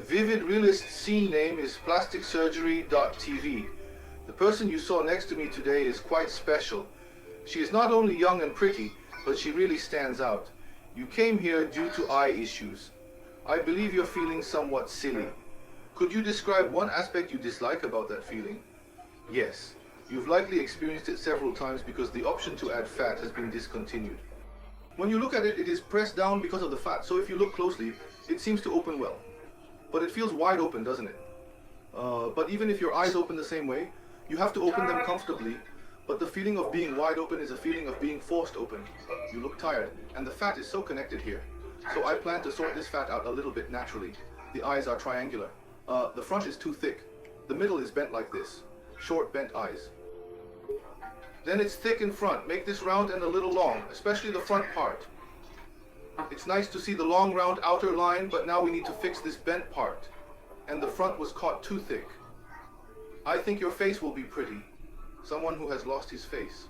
vivid realist scene name is plasticsurgery.tv. The person you saw next to me today is quite special. She is not only young and pretty, but she really stands out. You came here due to eye issues. I believe you're feeling somewhat silly. Could you describe one aspect you dislike about that feeling? Yes, you've likely experienced it several times because the option to add fat has been discontinued. When you look at it, it is pressed down because of the fat, so if you look closely, it seems to open well. But it feels wide open, doesn't it? But even if your eyes open the same way, you have to open them comfortably, but the feeling of being wide open is a feeling of being forced open. You look tired, and the fat is so connected here. So I plan to sort this fat out a little bit naturally. The eyes are triangular. The front is too thick. The middle is bent like this. Short bent eyes. Then it's thick in front. Make this round and a little long, especially the front part. It's nice to see the long round outer line, but now we need to fix this bent part. And the front was caught too thick. I think your face will be pretty. Someone who has lost his face.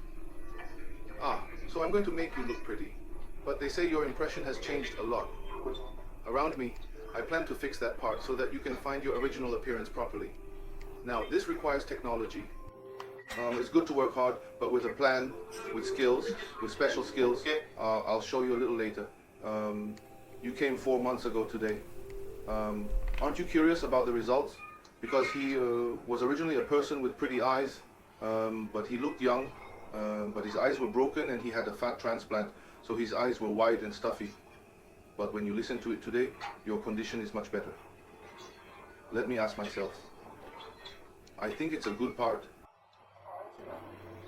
So I'm going to make you look pretty. But they say your impression has changed a lot. Around me, I plan to fix that part so that you can find your original appearance properly. Now, this requires technology. It's good to work hard, but with a plan, with skills, with special skills. I'll show you a little later. You came 4 months ago today. Aren't you curious about the results? Because he was originally a person with pretty eyes, but he looked young, but his eyes were broken and he had a fat transplant, so his eyes were wide and stuffy. But when you listen to it today, your condition is much better. Let me ask myself. I think it's a good part.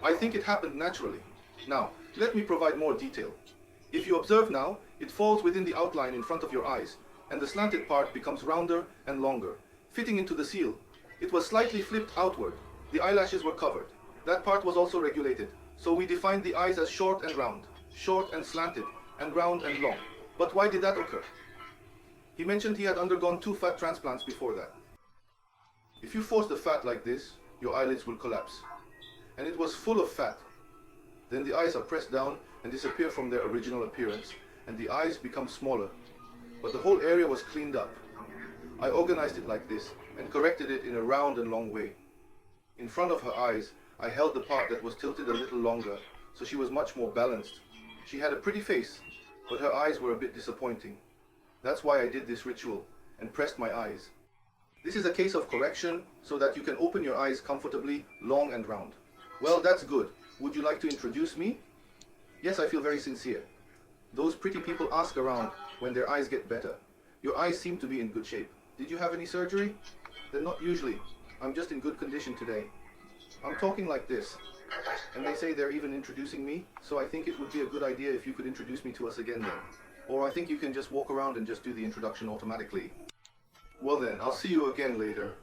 I think it happened naturally. Now, let me provide more detail. If you observe now, it falls within the outline in front of your eyes, and the slanted part becomes rounder and longer, fitting into the seal. It was slightly flipped outward. The eyelashes were covered. That part was also regulated. So we defined the eyes as short and round, short and slanted, and round and long. But why did that occur? He mentioned he had undergone 2 fat transplants before that. If you force the fat like this, your eyelids will collapse. And it was full of fat. Then the eyes are pressed down and disappear from their original appearance, and the eyes become smaller. But the whole area was cleaned up. I organized it like this and corrected it in a round and long way. In front of her eyes, I held the part that was tilted a little longer, so she was much more balanced. She had a pretty face, but her eyes were a bit disappointing. That's why I did this ritual and pressed my eyes. This is a case of correction so that you can open your eyes comfortably, long and round. Well, that's good. Would you like to introduce me? Yes, I feel very sincere. Those pretty people ask around when their eyes get better. Your eyes seem to be in good shape. Did you have any surgery? Then not usually. I'm just in good condition today. I'm talking like this. And they say they're even introducing me, so I think it would be a good idea if you could introduce me to us again then. Or I think you can just walk around and just do the introduction automatically. Well then, I'll see you again later.